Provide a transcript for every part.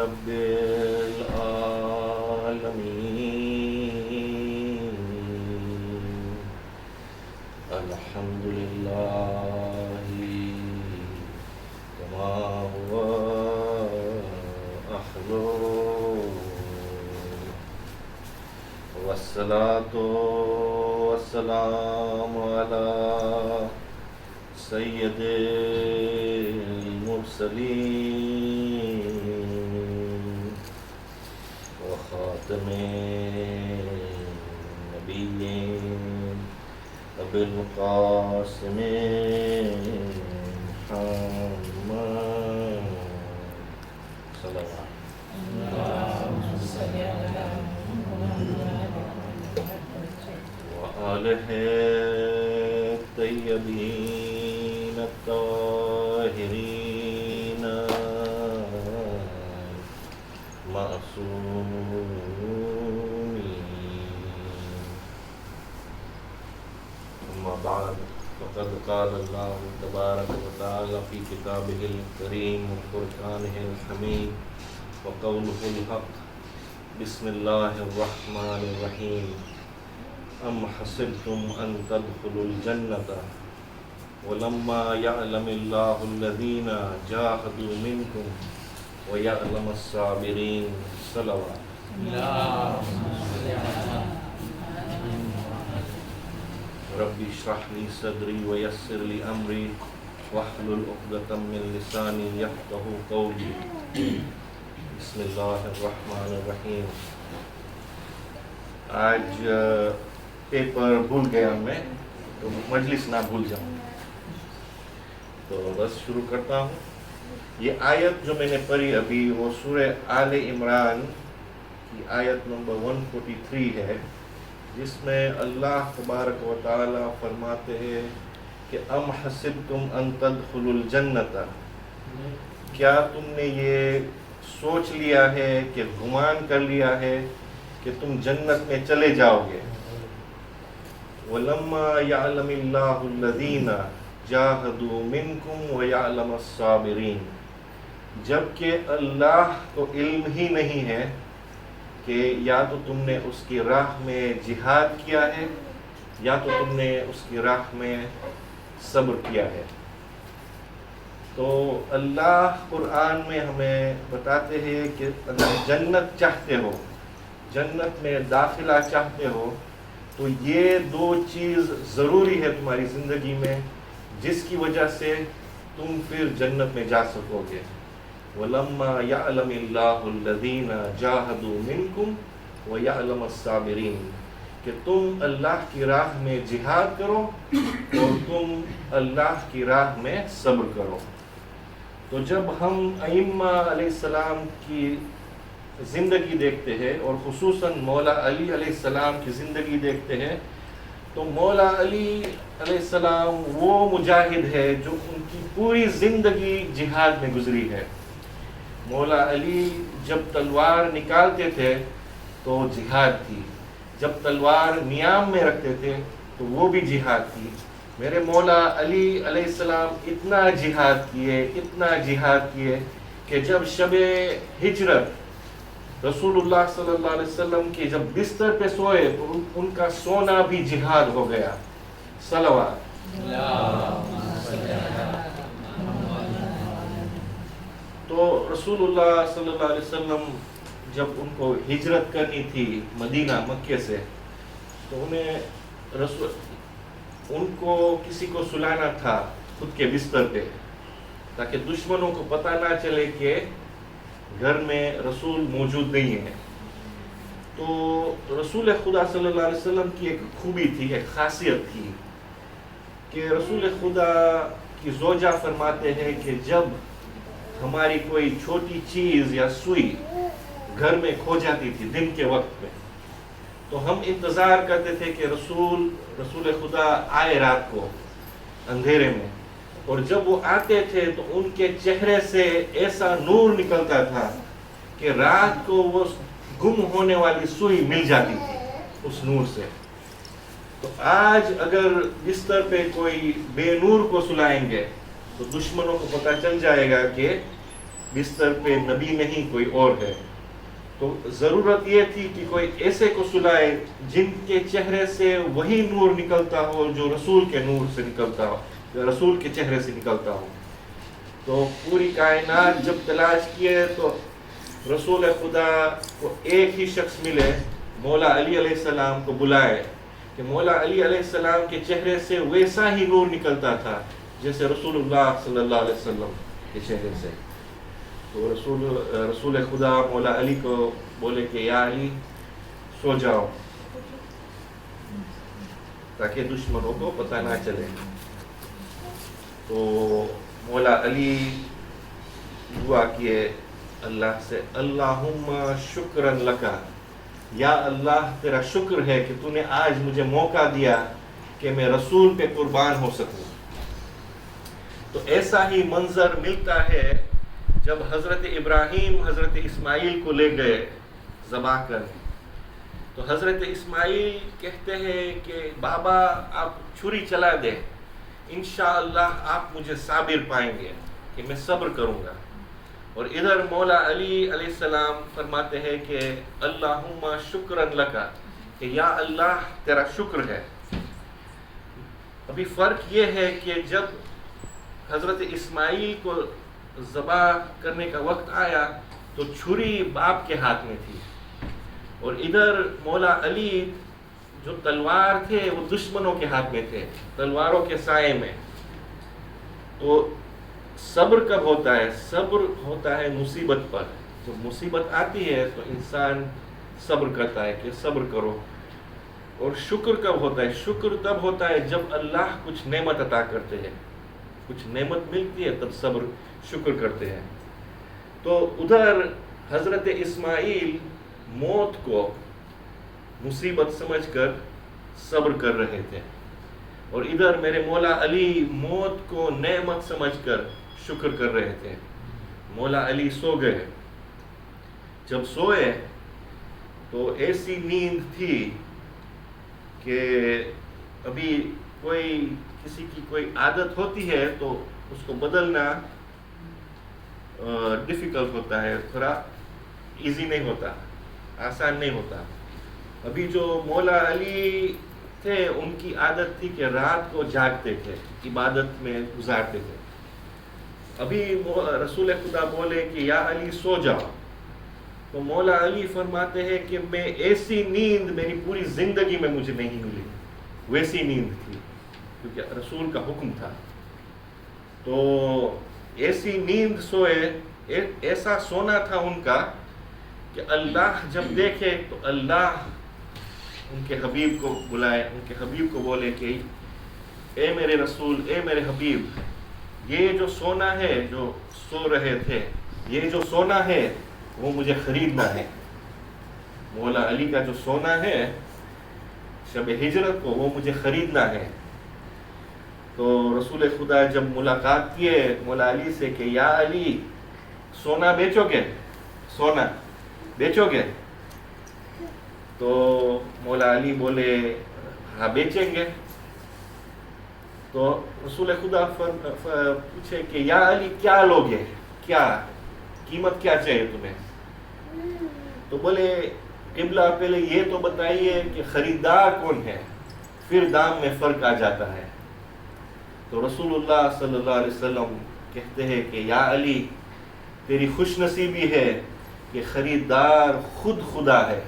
رب العالمين الحمد لله كما هو أحلو والصلاة والسلام على سید المرسلین وخاتم النبیین ابی القاسم محمد صلوات وآلہ الطیبین الطاہرین معصومین. اما بعد فقد قال اللہ تبارک وتعالی فی کتابہ الکریم وفرقانہ الحمید وقولہ الحق. بسم اللہ الرحمن الرحیم. ام حسبتم ان تدخلوا الجنة ولما يعلم الله الذين جاهدوا منكم ويعلم الصابرين. صلوات. ربي اشرح لي صدري ويسر لي امري واحلل عقدة من لساني يفقهوا قولي. بسم اللہ الرحمن الرحیم. آج پیپر بھول گیا میں تو مجلس نہ بھول جاؤں تو بس شروع کرتا ہوں. یہ آیت جو میں نے پڑھی ابھی وہ سورہ آل عمران کی آیت نمبر 143 ہے، جس میں اللہ تبارک و تعالی فرماتے ہیں کہ ام حسبتم ان تدخلوا الجنۃ، کیا تم نے یہ سوچ لیا ہے کہ گمان کر لیا ہے کہ تم جنت میں چلے جاؤ گے. وَلَمَّا يَعْلَمِ اللَّهُ الَّذِينَ جَاهَدُوا مِنْكُمْ وَيَعْلَمَ الصَّابِرِينَ، جبکہ اللہ کو علم ہی نہیں ہے کہ یا تو تم نے اس کی راہ میں جہاد کیا ہے یا تو تم نے اس کی راہ میں صبر کیا ہے. تو اللہ قرآن میں ہمیں بتاتے ہیں کہ اگر جنت چاہتے ہو، جنت میں داخلہ چاہتے ہو، تو یہ دو چیز ضروری ہے تمہاری زندگی میں جس کی وجہ سے تم پھر جنت میں جا سکو گے. وَلَمَّا يَعْلَمِ اللَّهُ الَّذِينَ جَاهَدُوا مِنْكُمْ وَيَعْلَمَ الصَّابِرِينَ، کہ تم اللہ کی راہ میں جہاد کرو اور تم اللہ کی راہ میں صبر کرو. تو جب ہم ائمہ علیہ السلام کی زندگی دیکھتے ہیں اور خصوصاً مولا علی علیہ السلام کی زندگی دیکھتے ہیں تو مولا علی علیہ السلام وہ مجاہد ہے جو ان کی پوری زندگی جہاد میں گزری ہے. مولا علی جب تلوار نکالتے تھے تو جہاد تھی، جب تلوار نیام میں رکھتے تھے تو وہ بھی جہاد تھی. میرے مولا علی علیہ السلام اتنا جہاد کیے کہ جب شب ہجرت رسول اللہ صلی اللہ علیہ وسلم کے جب بستر پہ سوئے تو ان کا سونا بھی جہاد ہو گیا. صلوات. تو رسول اللہ صلی اللہ علیہ وسلم جب ان کو ہجرت کرنی تھی مدینہ مکے سے تو ان کو کسی کو سلانا تھا خود کے بستر پہ تاکہ دشمنوں کو پتہ نہ چلے کہ گھر میں رسول موجود نہیں ہے. تو رسول خدا صلی اللہ علیہ وسلم کی ایک خوبی تھی، ایک خاصیت تھی کہ رسول خدا کی زوجہ فرماتے ہیں کہ جب ہماری کوئی چھوٹی چیز یا سوئی گھر میں کھو جاتی تھی دن کے وقت میں تو ہم انتظار کرتے تھے کہ رسول خدا آئے رات کو اندھیرے میں، اور جب وہ آتے تھے تو ان کے چہرے سے ایسا نور نکلتا تھا کہ رات کو وہ گم ہونے والی سوئی مل جاتی تھی اس نور سے. تو آج اگر بستر پہ کوئی بے نور کو سلائیں گے تو دشمنوں کو پتہ چل جائے گا کہ بستر پہ نبی نہیں کوئی اور ہے، تو ضرورت یہ تھی کہ کوئی ایسے کو سلائے جن کے چہرے سے وہی نور نکلتا ہو جو رسول کے نور سے نکلتا ہو، رسول کے چہرے سے نکلتا ہو۔ تو پوری کائنات جب تلاش کیے تو رسول خدا کو ایک ہی شخص ملے، مولا علی علیہ السلام کو بلائے کہ مولا علی علیہ السلام کے چہرے سے ویسا ہی نور نکلتا تھا جیسے رسول اللہ صلی اللہ علیہ وسلم کے چہرے سے۔ تو رسول خدا مولا علی کو بولے کہ یا علی سو جاؤ تاکہ دشمنوں کو پتہ نہ چلے۔ تو مولا علی دعا کیے اللہ سے، اللہم شکرن لکا، یا اللہ تیرا شکر ہے کہ تو نے آج مجھے موقع دیا کہ میں رسول پہ قربان ہو سکوں۔ تو ایسا ہی منظر ملتا ہے جب حضرت ابراہیم حضرت اسماعیل کو لے گئے ذبح کر، تو حضرت اسماعیل کہتے ہیں کہ بابا آپ چھری چلا دیں، انشاءاللہ آپ مجھے صابر پائیں گے کہ میں صبر کروں گا۔ اور ادھر مولا علی علیہ السلام فرماتے ہیں کہ اللہم شکرن لکا، کہ یا اللہ تیرا شکر ہے۔ ابھی فرق یہ ہے کہ جب حضرت اسماعیل کو ذبح کرنے کا وقت آیا تو چھری باپ کے ہاتھ میں تھی، اور ادھر مولا علی جو تلوار تھے وہ دشمنوں کے ہاتھ میں تھے، تلواروں کے سائے میں۔ تو صبر کب ہوتا ہے؟ صبر ہوتا ہے مصیبت پر، جب مصیبت آتی ہے تو انسان صبر کرتا ہے کہ صبر کرو۔ اور شکر کب ہوتا ہے؟ شکر تب ہوتا ہے جب اللہ کچھ نعمت عطا کرتے ہیں، کچھ نعمت ملتی ہے تب صبر شکر کرتے ہیں۔ تو ادھر حضرت اسماعیل موت کو مصیبت سمجھ کر صبر کر رہے تھے، اور ادھر میرے مولا علی موت کو نعمت سمجھ کر شکر کر رہے تھے۔ مولا علی سو گئے، جب سوئے تو ایسی نیند تھی کہ ابھی کسی کی کوئی عادت ہوتی ہے تو اس کو بدلنا ڈیفیکلٹ ہوتا ہے، تھوڑا ایزی نہیں ہوتا، آسان نہیں ہوتا۔ ابھی جو مولا علی تھے ان کی عادت تھی کہ رات کو جاگتے تھے، عبادت میں گزارتے تھے۔ ابھی رسول خدا بولے کہ یا علی سو جاؤ، تو مولا علی فرماتے ہیں کہ میں ایسی نیند میری پوری زندگی میں مجھے نہیں ملی، ویسی نیند تھی کیونکہ رسول کا حکم تھا۔ تو ایسی نیند سوئے، ایسا سونا تھا ان کا کہ اللہ جب دیکھے تو اللہ ان کے حبیب کو بلائے، ان کے حبیب کو بولے کہ اے میرے رسول، اے میرے حبیب، یہ جو سونا ہے جو سو رہے تھے، یہ جو سونا ہے وہ مجھے خریدنا ہے۔ مولا علی کا جو سونا ہے شب ہجرت کو وہ مجھے خریدنا ہے۔ تو رسول خدا جب ملاقات کیے مولا علی سے کہ یا علی سونا بیچو گے، سونا بیچو گے؟ تو مولا علی بولے ہاں بیچیں گے۔ تو رسول خدا پوچھے کہ یا علی کیا لوگے، کیا قیمت کیا چاہیے تمہیں؟ تو بولے قبلہ پہلے یہ تو بتائیے کہ خریدار کون ہے، پھر دام میں فرق آ جاتا ہے۔ تو رسول اللہ صلی اللہ علیہ وسلم کہتے ہیں کہ یا علی تیری خوش نصیبی ہے کہ خریدار خود خدا ہے،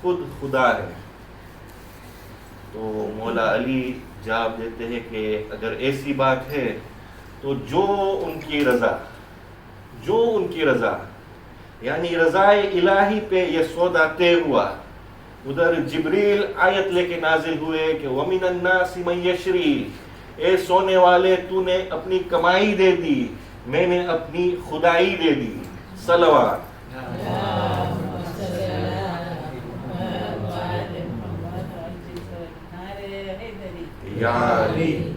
خود خدا ہے۔ تو مولا علی جواب دیتے ہیں کہ اگر ایسی بات ہے تو جو ان کی رضا، جو ان کی رضا، یعنی رضائے الہی پہ یہ سودا طے ہوا۔ ادھر جبریل آیت لے کے نازل ہوئے کہ وَمِنَ النَّاسِ مَن يَشْرِي، اے سونے والے تو نے اپنی کمائی دے دی، میں نے اپنی خدائی دے دی۔ صلوات۔ یا علی۔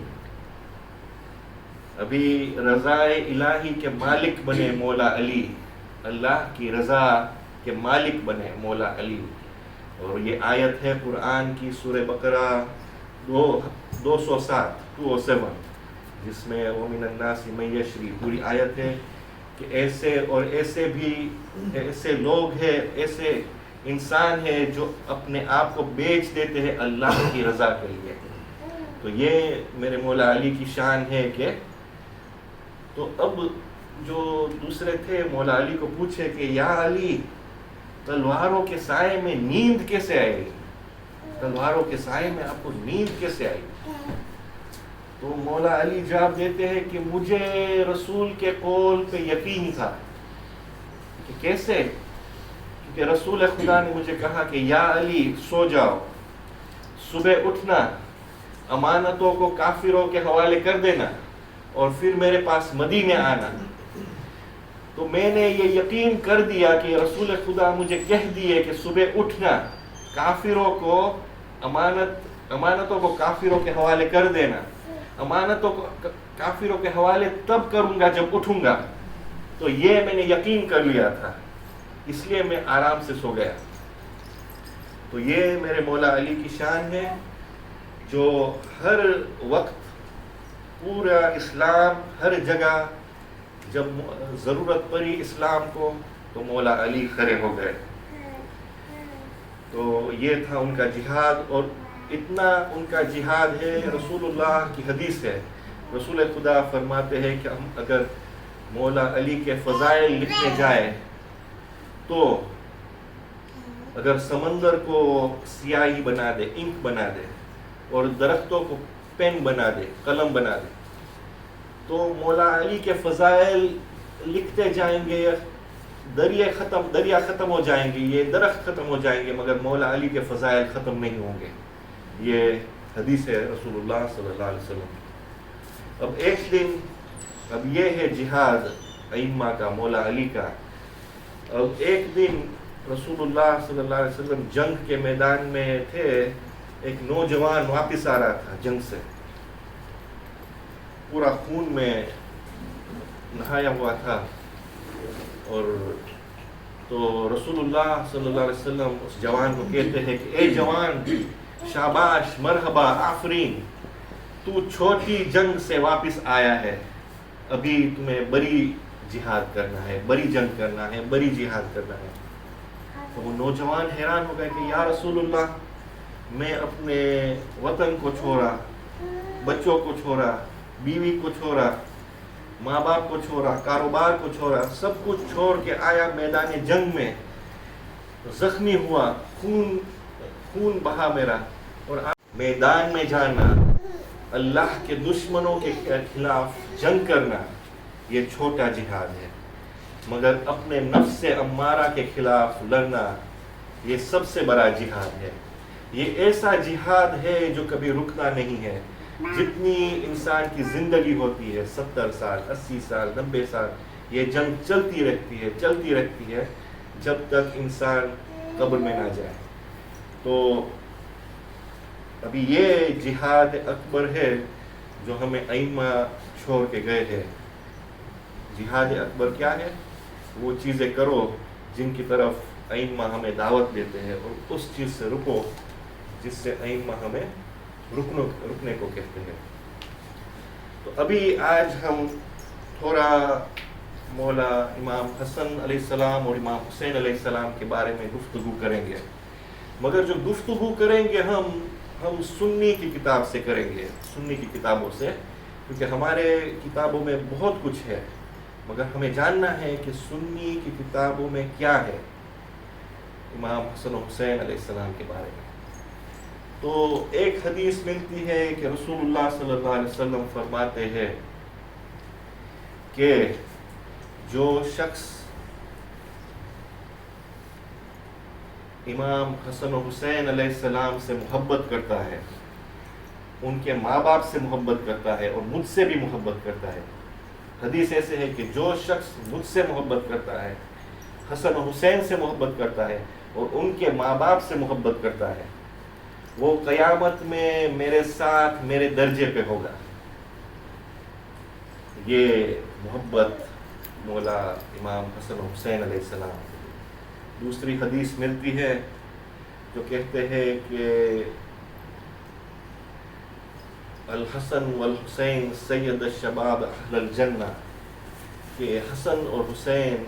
ابھی رضائے الہی کے مالک بنے مولا علی، اللہ کی رضا کے مالک بنے مولا علی۔ اور یہ آیت ہے قرآن کی سورہ بقرہ 207 جس میں وَمِنَ النَّاسِ مَن يَشْرِي پوری آیت ہے کہ ایسے اور ایسے بھی ایسے لوگ ہیں، ایسے انسان ہیں جو اپنے آپ کو بیچ دیتے ہیں اللہ کی رضا کے لیے. تو یہ میرے مولا علی کی شان ہے کہ تو اب جو دوسرے تھے مولا علی کو پوچھے کہ یا علی تلواروں کے سائے میں نیند کیسے آئی؟ تلواروں کے سائے میں آپ کو نیند کیسے آئی؟ تو مولا علی جواب دیتے ہیں کہ مجھے رسول کے قول پہ یقین تھا. کہ کیسے؟ کہ رسول خدا نے مجھے کہا کہ یا علی سو جاؤ، صبح اٹھنا، امانتوں کو کافروں کے حوالے کر دینا اور پھر میرے پاس مدینے آنا. تو میں نے یہ یقین کر دیا کہ رسول خدا مجھے کہہ دیے کہ صبح اٹھنا، کافروں کو امانتوں کو کافروں کے حوالے کر دینا. امانتوں کو کافروں کے حوالے تب کروں گا جب اٹھوں گا. تو یہ میں نے یقین کر لیا تھا، اس لیے میں آرام سے سو گیا. تو یہ میرے مولا علی کی شان ہے جو ہر وقت پورا اسلام ہر جگہ جب ضرورت پڑی اسلام کو تو مولا علی کھڑے ہو گئے. تو یہ تھا ان کا جہاد، اور اتنا ان کا جہاد ہے. رسول اللہ کی حدیث ہے، رسول خدا فرماتے ہیں کہ ہم اگر مولا علی کے فضائل لکھنے جائے تو اگر سمندر کو سیاہی بنا دے، انک بنا دے، اور درختوں کو پین بنا دے، قلم بنا دے، تو مولا علی کے فضائل لکھتے جائیں گے. دریا ختم ہو جائیں گے، یہ درخت ختم ہو جائیں گے، مگر مولا علی کے فضائل ختم نہیں ہوں گے. یہ حدیث ہے رسول اللہ صلی اللہ علیہ وسلم. اب ایک دن، اب یہ ہے جہاد ائمہ کا، مولا علی کا. اب ایک دن رسول اللہ صلی اللہ علیہ وسلم جنگ کے میدان میں تھے. ایک نوجوان واپس آ رہا تھا جنگ سے، پورا خون میں نہایا ہوا تھا. اور تو رسول اللہ صلی اللہ علیہ وسلم اس جوان کو کہتے ہیں کہ اے جوان، شاباش، مرحبا، آفرین، تو چھوٹی جنگ سے واپس آیا ہے، ابھی تمہیں بڑی جہاد کرنا ہے، بڑی جنگ کرنا ہے، بڑی جہاد کرنا ہے. تو وہ نوجوان حیران ہو گئے کہ یا رسول اللہ، میں اپنے وطن کو چھوڑا، بچوں کو چھوڑا، بیوی کو چھوڑا، ماں باپ کو چھوڑا، کاروبار کو چھوڑا، سب کچھ چھوڑ کے آیا میدان جنگ میں، زخمی ہوا، خون بہا میرا. اور میدان میں جانا، اللہ کے دشمنوں کے خلاف جنگ کرنا، یہ چھوٹا جہاد ہے. مگر اپنے نفس امارہ کے خلاف لڑنا، یہ سب سے بڑا جہاد ہے. یہ ایسا جہاد ہے جو کبھی رکنا نہیں ہے. جتنی انسان کی زندگی ہوتی ہے، 70 سال، 80 سال، 90 سال، یہ جنگ چلتی رہتی ہے جب تک انسان قبر میں نہ جائے. تو ابھی یہ جہاد اکبر ہے جو ہمیں ائمہ چھوڑ کے گئے ہیں. جہاد اکبر کیا ہے؟ وہ چیزیں کرو جن کی طرف ائمہ ہمیں دعوت دیتے ہیں، اور اس چیز سے رکو جس سے ائمہ ہمیں رکنے کو کہتے ہیں. تو ابھی آج ہم تھوڑا مولا امام حسن علیہ السلام اور امام حسین علیہ السلام کے بارے میں گفتگو کریں گے. مگر جو گفتگو کریں گے ہم سنی کی کتاب سے کریں گے، سنی کی کتابوں سے، کیونکہ ہمارے کتابوں میں بہت کچھ ہے، مگر ہمیں جاننا ہے کہ سنی کی کتابوں میں کیا ہے امام حسن و حسین علیہ السلام کے بارے میں. تو ایک حدیث ملتی ہے کہ رسول اللہ صلی اللہ علیہ وسلم فرماتے ہیں کہ جو شخص امام حسن و حسین علیہ السلام سے محبت کرتا ہے، ان کے ماں باپ سے محبت کرتا ہے اور مجھ سے بھی محبت کرتا ہے. حدیث ایسے ہے کہ جو شخص مجھ سے محبت کرتا ہے، حسن و حسین سے محبت کرتا ہے اور ان کے ماں باپ سے محبت کرتا ہے، وہ قیامت میں میرے ساتھ میرے درجے پہ ہوگا. یہ محبت مولا امام حسن و حسین علیہ السلام. دوسری حدیث ملتی ہے جو کہتے ہیں کہ الحسن والحسین سید الشباب اہل الجنہ، کہ حسن اور حسین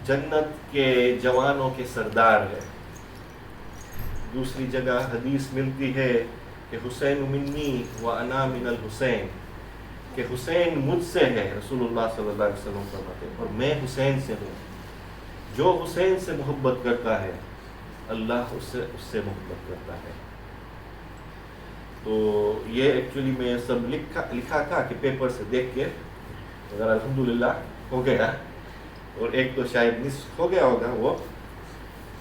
جنت کے جوانوں کے سردار ہے. دوسری جگہ حدیث ملتی ہے کہ حسین منی و انا من الحسین، کہ حسین مجھ سے ہے، رسول اللہ صلی اللہ علیہ وسلم فرماتے ہیں، اور میں حسین سے ہوں. جو حسین سے محبت کرتا ہے اللہ اس سے محبت کرتا ہے. تو یہ ایکچولی میں سب لکھا تھا کہ پیپر سے دیکھ کے، اگر الحمدللہ ہو گیا، اور ایک تو شاید مس ہو گیا ہوگا وہ.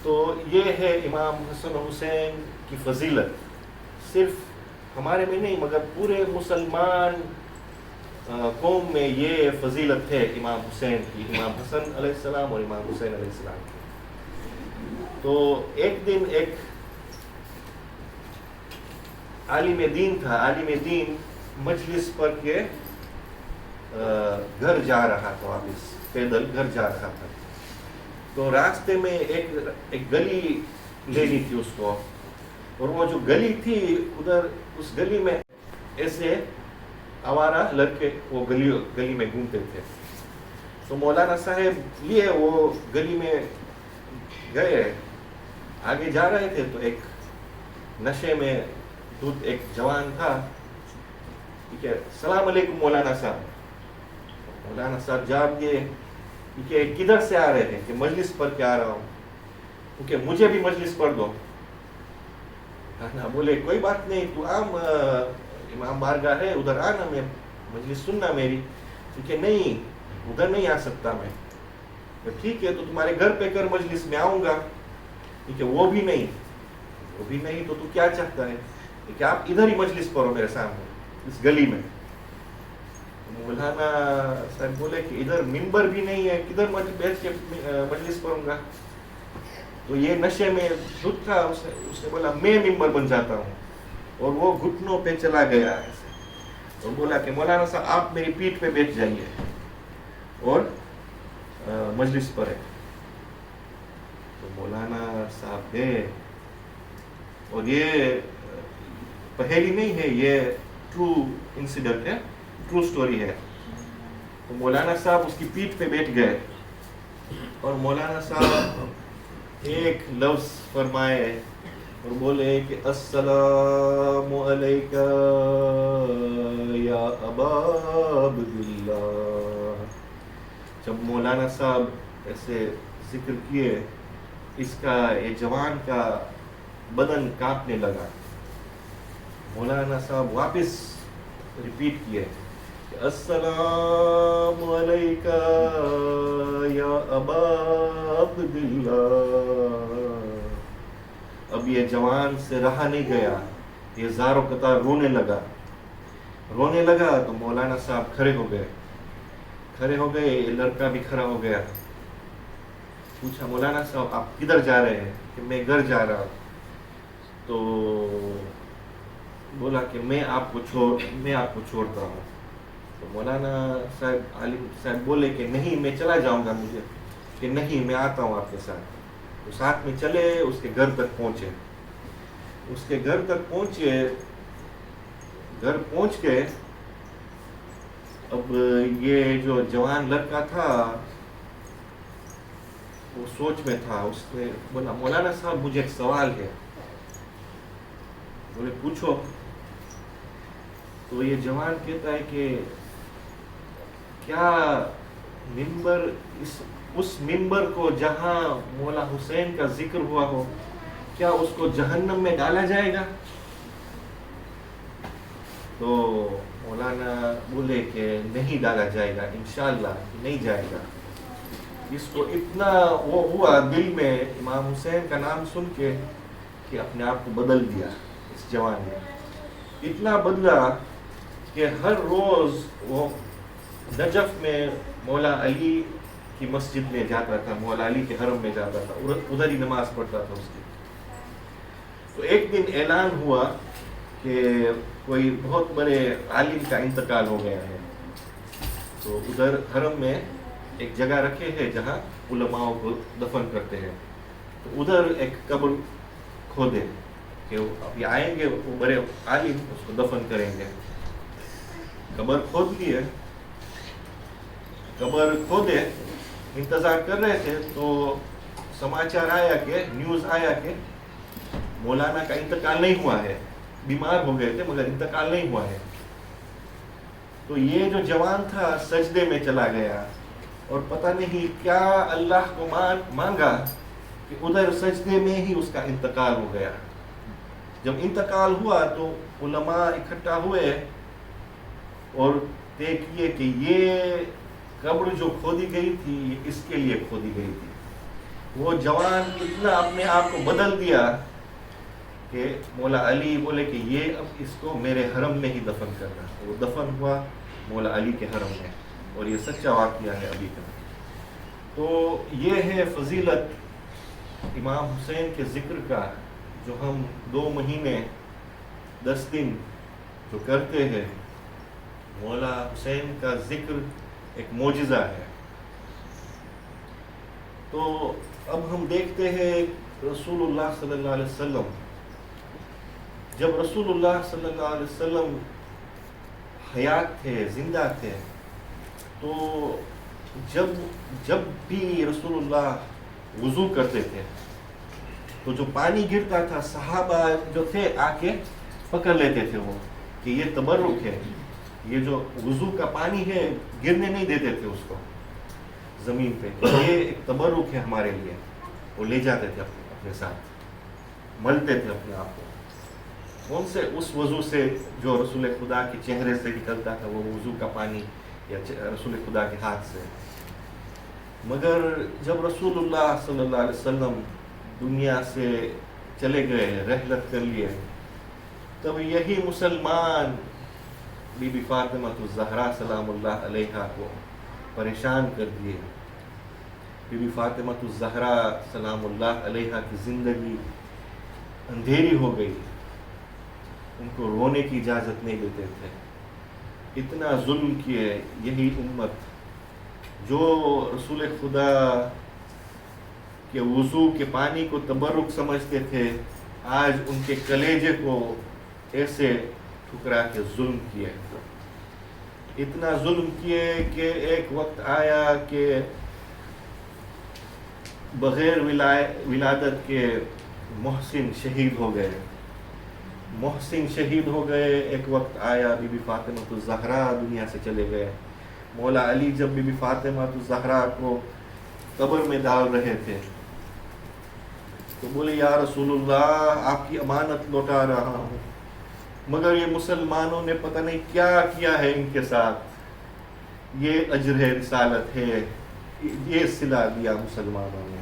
تو یہ ہے امام حسن و حسین کی فضیلت، صرف ہمارے میں نہیں مگر پورے مسلمان قوم میں یہ فضیلت ہے امام حسین کی، امام حسن علیہ السلام اور امام حسین علیہ السلام کی. تو ایک دن ایک عالم دین تھا، عالم دین مجلس پر کے گھر جا رہا تھا، واپس پیدل گھر جا رہا تھا. تو راستے میں ایک گلی لینی تھی اس کو، اور وہ جو گلی تھی ادھر اس گلی میں ایسے آوارہ لڑکے وہ گلی میں گھومتے تھے. تو مولانا صاحب لیے وہ گلی میں گئے، آگے جا رہے تھے تو ایک نشے میں ایک جوان تھا، ٹھیک ہے، السلام علیکم مولانا صاحب. مولانا صاحب جاب دیے کہ کدھر سے آ رہے ہیں، کہ مجلس پر کے آ رہا ہوں، کیونکہ مجھے بھی مجلس پر دو. بولے کوئی بات نہیں، تو عام امام بارگاہ ہے ادھر آنا، میں مجلس سننا میری. کیونکہ نہیں ادھر نہیں آ سکتا میں. ٹھیک ہے تو تمہارے گھر پہ کر مجلس میں آؤں گا. ٹھیک ہے، وہ بھی نہیں تو کیا چاہتا ہے کہ آپ ادھر ہی مجلس پڑھو میرے سامنے اس گلی میں. مولانا صاحب بولے کہ ادھر ممبر بھی نہیں ہے، کدھر بیٹھ کے مجلس پڑھوں گا. تو یہ نشے میں دھت تھا، اس نے بولا میں ممبر بن جاتا ہوں، اور وہ گھٹنوں پہ چلا گیا ایسے، اور بولا کہ مولانا صاحب آپ میری پیٹھ پہ بیٹھ جائیے اور مجلس پر ہے. تو مولانا صاحب گئے، اور یہ پہلی نہیں ہے، یہ ٹرو انسیڈنٹ ہے، ٹرو سٹوری ہے. تو مولانا صاحب اس کی پیٹھ پہ بیٹھ گئے، اور مولانا صاحب ایک لفظ فرمائے اور بولے کہ السلام علیکہ یا ابا عبداللہ. جب مولانا صاحب ایسے ذکر کیے، اس کا یہ جوان کا بدن کانپنے لگا. مولانا صاحب واپس ریپیٹ کیے کہ السلام علیکہ یا ابا عبداللہ. اب یہ جوان سے رہا نہیں گیا، یہ زار و قطار رونے لگا. تو مولانا صاحب کھڑے ہو گئے، یہ لڑکا بھی کھڑا ہو گیا. پوچھا مولانا صاحب آپ کدھر جا رہے ہیں؟ کہ میں گھر جا رہا ہوں. تو بولا کہ میں آپ کو چھوڑتا ہوں. تو مولانا صاحب عالم صاحب بولے کہ نہیں میں چلا جاؤں گا، مجھے کہ نہیں میں آتا ہوں آپ کے ساتھ. تو ساتھ میں چلے، اس کے گھر تک پہنچ کے اب یہ جو جوان لڑکا تھا وہ سوچ میں تھا. اس نے بولا مولانا صاحب مجھے ایک سوال ہے. بولے پوچھو. تو یہ جوان کہتا ہے کہ کیا ممبر اس ممبر کو جہاں مولا حسین کا ذکر ہوا ہو، کیا اس کو جہنم میں ڈالا جائے گا؟ تو مولانا بولے کہ نہیں ڈالا جائے گا، انشاءاللہ نہیں جائے گا. اس کو اتنا وہ ہوا دل میں امام حسین کا نام سن کے کہ اپنے آپ کو بدل دیا. اس جوان نے اتنا بدلا کہ ہر روز وہ نجف میں مولا علی کی مسجد میں جاتا تھا، مولا علی کے حرم میں جاتا تھا، ادھر ہی نماز پڑھتا تھا اس کی. تو ایک دن اعلان ہوا کہ کوئی بہت بڑے عالم کا انتقال ہو گیا ہے. تو ادھر حرم میں ایک جگہ رکھے ہیں جہاں علماء کو دفن کرتے ہیں. تو ادھر ایک قبر کھودے کہ ابھی آئیں گے وہ بڑے عالم اس کو دفن کریں گے. قبر کھود لی ہے، قبر کھودے، انتظار کر رہے تھے تو سماچار آیا کہ نیوز آیا کہ مولانا کا انتقال نہیں ہوا ہے، بیمار ہو گئے تھے مگر انتقال نہیں ہوا ہے. تو یہ جو جوان تھا سجدے میں چلا گیا اور پتہ نہیں کیا اللہ کو مانگا کہ ادھر سجدے میں ہی اس کا انتقال ہو گیا. جب انتقال ہوا تو علماء اکٹھا ہوئے اور طے کیے کہ یہ قبر جو کھودی گئی تھی یہ اس کے لیے کھودی گئی تھی. وہ جوان اتنا اپنے آپ کو بدل دیا کہ مولا علی بولے کہ یہ اب اس کو میرے حرم میں ہی دفن کرنا. وہ دفن ہوا مولا علی کے حرم میں، اور یہ سچا واقعہ ہے ابھی کا. تو یہ ہے فضیلت امام حسین کے ذکر کا، جو ہم 2 مہینے 10 دن جو کرتے ہیں. مولا حسین کا ذکر ایک معجزہ ہے. تو اب ہم دیکھتے ہیں رسول اللہ صلی اللہ علیہ وسلم، جب رسول اللہ صلی اللہ علیہ وسلم حیات تھے، زندہ تھے، تو جب بھی رسول اللہ وضو کرتے تھے تو جو پانی گرتا تھا صحابہ جو تھے آ کے پکڑ لیتے تھے وہ کہ یہ تبرک ہے، یہ جو وضو کا پانی ہے گرنے نہیں دیتے تھے اس کو زمین پہ، یہ ایک تبرک ہے ہمارے لیے. وہ لے جاتے تھے اپنے ساتھ، ملتے تھے اپنے آپ کو. کون سے؟ اس وضو سے جو رسول خدا کے چہرے سے نکلتا تھا، وہ وضو کا پانی یا رسول خدا کے ہاتھ سے. مگر جب رسول اللہ صلی اللہ علیہ وسلم دنیا سے چلے گئے، رحلت کر لیے، تب یہی مسلمان بی بی فاطمہ الزہرا سلام اللہ علیہا کو پریشان کر دیے. بی بی فاطمہ الزہرا سلام اللہ علیہا کی زندگی اندھیری ہو گئی. ان کو رونے کی اجازت نہیں دیتے تھے. اتنا ظلم کیے یہی امت جو رسول خدا کے وضو کے پانی کو تبرک سمجھتے تھے، آج ان کے کلیجے کو ایسے ٹھکرا کے ظلم کیے. اتنا ظلم کیے کہ ایک وقت آیا کہ بغیر ولادت کے محسن شہید ہو گئے. محسن شہید ہو گئے. ایک وقت آیا بی بی فاطمہ الزہرا دنیا سے چلے گئے. مولا علی جب بی بی فاطمہ الزہرا کو قبر میں ڈال رہے تھے تو بولے یا رسول اللہ آپ کی امانت لوٹا رہا ہوں، مگر یہ مسلمانوں نے پتہ نہیں کیا کیا ہے ان کے ساتھ. یہ اجر ہے، رسالت ہے، یہ صلہ دیا مسلمانوں نے.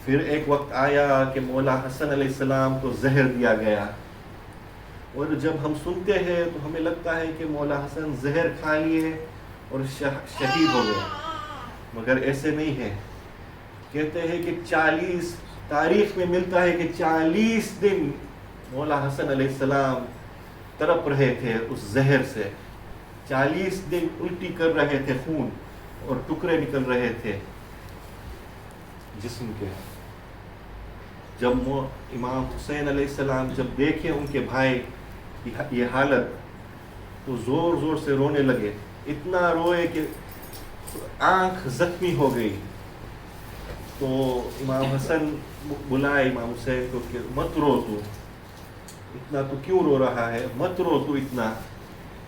پھر ایک وقت آیا کہ مولا حسن علیہ السلام کو زہر دیا گیا، اور جب ہم سنتے ہیں تو ہمیں لگتا ہے کہ مولا حسن زہر کھا لیے اور شہید ہو گئے، مگر ایسے نہیں ہے. کہتے ہیں کہ 40 تاریخ میں ملتا ہے کہ 40 دن مولا حسن علیہ السلام تڑپ رہے تھے اس زہر سے. 40 دن الٹی کر رہے تھے، خون اور ٹکڑے نکل رہے تھے جسم کے. جب امام حسین علیہ السلام جب دیکھے ان کے بھائی کی یہ حالت تو زور زور سے رونے لگے. اتنا روئے کہ آنکھ زخمی ہو گئی. تو امام حسن بلائے امام حسین کو کہ مت رو، تو اتنا تو کیوں رو رہا ہے، مت رو تو اتنا.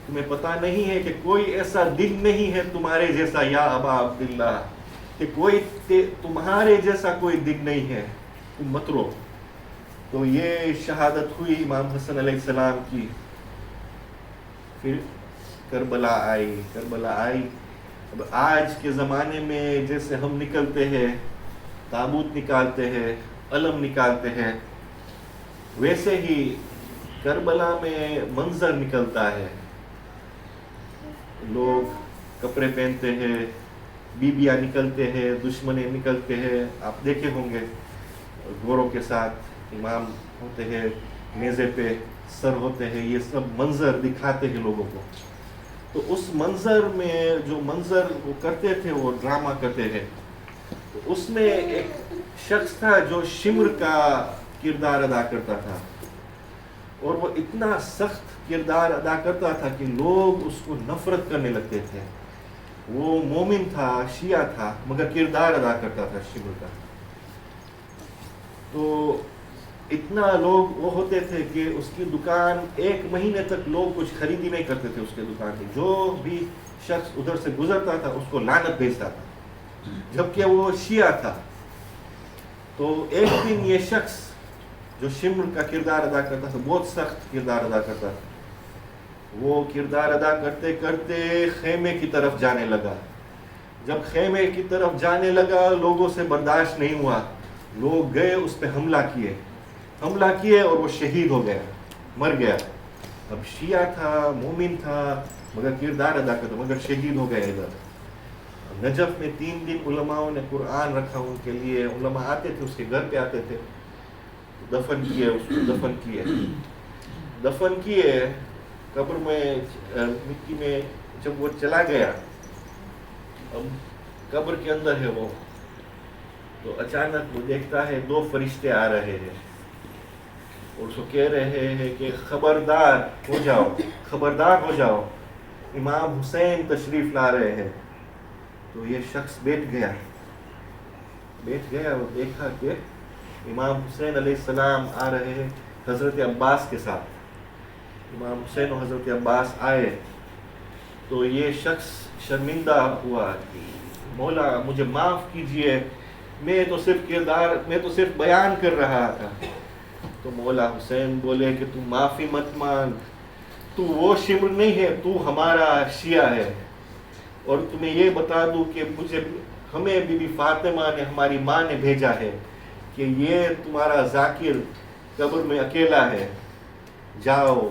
تمہیں پتہ نہیں ہے کہ کوئی ایسا دل نہیں ہے تمہارے جیسا یا ابا عبداللہ، کہ کوئی تمہارے جیسا کوئی دل نہیں ہے، تم مت رو. تو یہ شہادت ہوئی امام حسن علیہ السلام کی. پھر کربلا آئی. اب آج کے زمانے میں جیسے ہم نکلتے ہیں، تابوت نکالتے ہیں، علم نکالتے ہیں، ویسے ہی کربلا میں منظر نکلتا ہے. لوگ کپڑے پہنتے ہیں، بیبیاں نکلتے ہیں، دشمنے نکلتے ہیں. آپ دیکھے ہوں گے گوروں کے ساتھ امام ہوتے ہیں، میزے پہ سر ہوتے ہیں، یہ سب منظر دکھاتے ہیں لوگوں کو. تو اس منظر میں جو منظر وہ کرتے تھے، وہ ڈرامہ کرتے ہیں. تو اس میں ایک شخص تھا جو شمر کا کردار ادا کرتا تھا. اور وہ اتنا سخت کردار ادا کرتا تھا کہ لوگ اس کو نفرت کرنے لگتے تھے. وہ مومن تھا, شیعہ تھا, مگر کردار ادا کرتا تھا شمر کا. تو اتنا لوگ وہ ہوتے تھے کہ اس کی دکان 1 مہینے تک لوگ کچھ خریدی نہیں کرتے تھے اس کے دکان کی. جو بھی شخص ادھر سے گزرتا تھا اس کو لعنت بھیجتا تھا, جبکہ وہ شیعہ تھا. تو ایک دن یہ شخص جو شمر کا کردار ادا کرتا تھا, بہت سخت کردار ادا کرتا تھا, وہ کردار ادا کرتے کرتے خیمے کی طرف جانے لگا. جب خیمے کی طرف جانے لگا لوگوں سے برداشت نہیں ہوا, لوگ گئے اس پہ حملہ کیے اور وہ شہید ہو گیا, مر گیا. اب شیعہ تھا, مومن تھا, مگر کردار ادا کرتا, مگر شہید ہو گیا. ادھر نجف میں 3 دن علماء نے قرآن رکھا ان کے لیے. علماء آتے تھے, اس کے گھر پہ آتے تھے, دفن کیے, اس کو دفن کیے قبر میں, مٹی میں. جب وہ چلا گیا, اب قبر کے اندر ہے وہ, تو اچانک وہ دیکھتا ہے 2 فرشتے آ رہے ہیں اور اس کو کہہ رہے ہیں کہ خبردار ہو جاؤ, امام حسین تشریف لا رہے ہیں. تو یہ شخص بیٹھ گیا اور دیکھا کہ امام حسین علیہ السلام آ رہے ہیں حضرت عباس کے ساتھ. امام حسین و حضرت عباس آئے تو یہ شخص شرمندہ ہوا کہ مولا مجھے معاف کیجئے, میں تو صرف بیان کر رہا تھا. تو مولا حسین بولے کہ تم معافی مت مانگ, تو وہ شمر نہیں ہے, تو ہمارا شیعہ ہے. اور تمہیں یہ بتا دوں کہ ہمیں بی بی فاطمہ نے, ہماری ماں نے بھیجا ہے کہ یہ تمہارا ذاکر قبر میں اکیلا ہے, جاؤ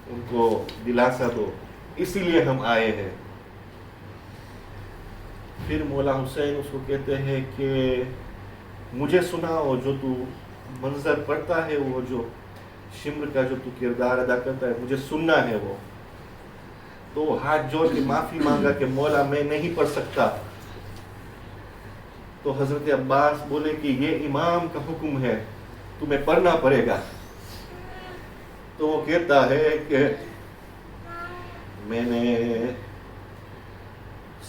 ان کو دلاسا دو, اسی لیے ہم آئے ہیں. پھر مولا حسین اس کو کہتے ہیں کہ مجھے سناؤ, جو تو منظر پڑتا ہے, وہ جو شمر کا جو تو کردار ادا کرتا ہے, مجھے سننا ہے وہ. تو ہاتھ جوڑ کے معافی مانگا کہ مولا میں نہیں پڑھ سکتا. تو حضرت عباس بولے کہ یہ امام کا حکم ہے, تمہیں پڑھنا پڑے گا. تو وہ کہتا ہے کہ میں نے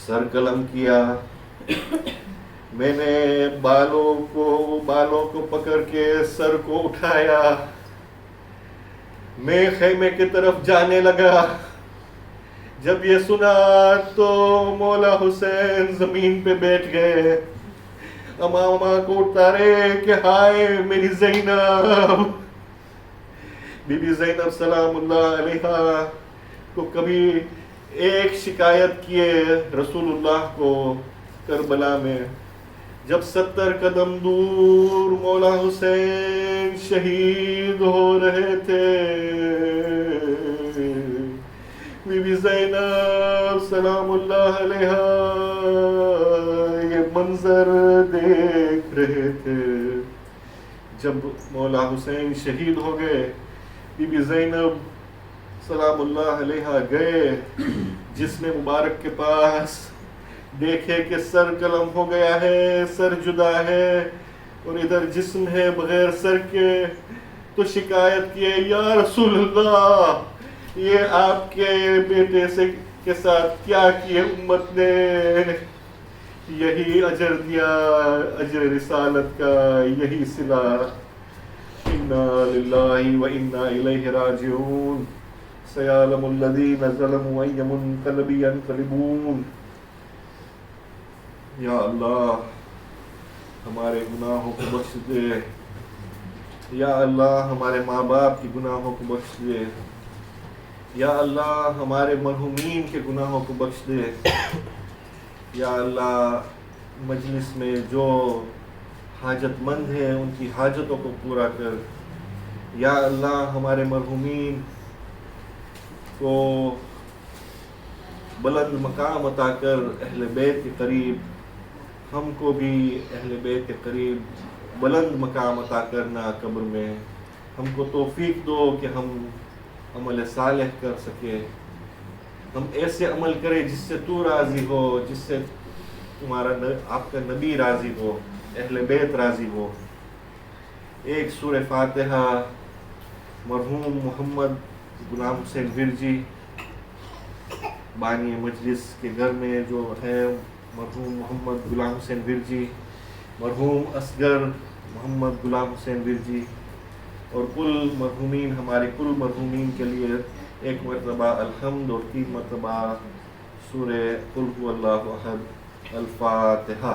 سر قلم کیا, میں نے بالوں کو پکڑ کے سر کو اٹھایا, میں خیمے کی طرف جانے لگا. جب یہ سنا تو مولا حسین زمین پہ بیٹھ گئے, امامہ کو اتارے کہ ہائے میری زینب. بی بی زینب سلام اللہ علیہا کو کبھی ایک شکایت کیے رسول اللہ کو کربلا میں, جب 70 قدم دور مولا حسین شہید ہو رہے تھے, بی بی زینب سلام اللہ علیہا یہ منظر دیکھ رہے تھے. جب مولا حسین شہید ہو گئے, بی بی زینب سلام اللہ علیہا گئے جسم مبارک کے پاس, دیکھے کہ سر قلم ہو گیا ہے, سر جدا ہے, اور ادھر جسم ہے بغیر سر کے. تو شکایت کیے, یا رسول اللہ یہ آپ کے بیٹے کے ساتھ کیا کیے امت نے, یہی اجر دیا, اجر رسالت کا یہی صلہ. انا للہ و انا الیہ راجعون, سیعلم الذین ظلموا ای منقلب ینقلبون. یا اللہ ہمارے گناہوں کو بخش دے, یا اللہ ہمارے ماں باپ کی گناہوں کو بخش دے, یا اللہ ہمارے مرحومین کے گناہوں کو بخش دے. یا اللہ مجلس میں جو حاجت مند ہیں ان کی حاجتوں کو پورا کر. یا اللہ ہمارے مرحومین کو بلند مقام عطا کر, اہل بیت کے قریب, ہم کو بھی اہل بیت کے قریب بلند مقام عطا کرنا قبر میں. ہم کو توفیق دو کہ ہم عمل صالح کر سکے, ہم ایسے عمل کریں جس سے تو راضی ہو, جس سے آپ کا نبی راضی ہو, اہل بیت راضی ہو. ایک سورہ فاتحہ مرحوم محمد غلام حسین ورجی بانی مجلس کے گھر میں جو ہیں مرحوم محمد غلام حسین ورجی، مرحوم اصغر محمد غلام حسین ورجی، اور کل مرحومین، ہمارے کل مرحومین کے لیے ایک مرتبہ الحمد اور 3 مرتبہ سورہ قل هو اللہ احد۔ الفاتحہ۔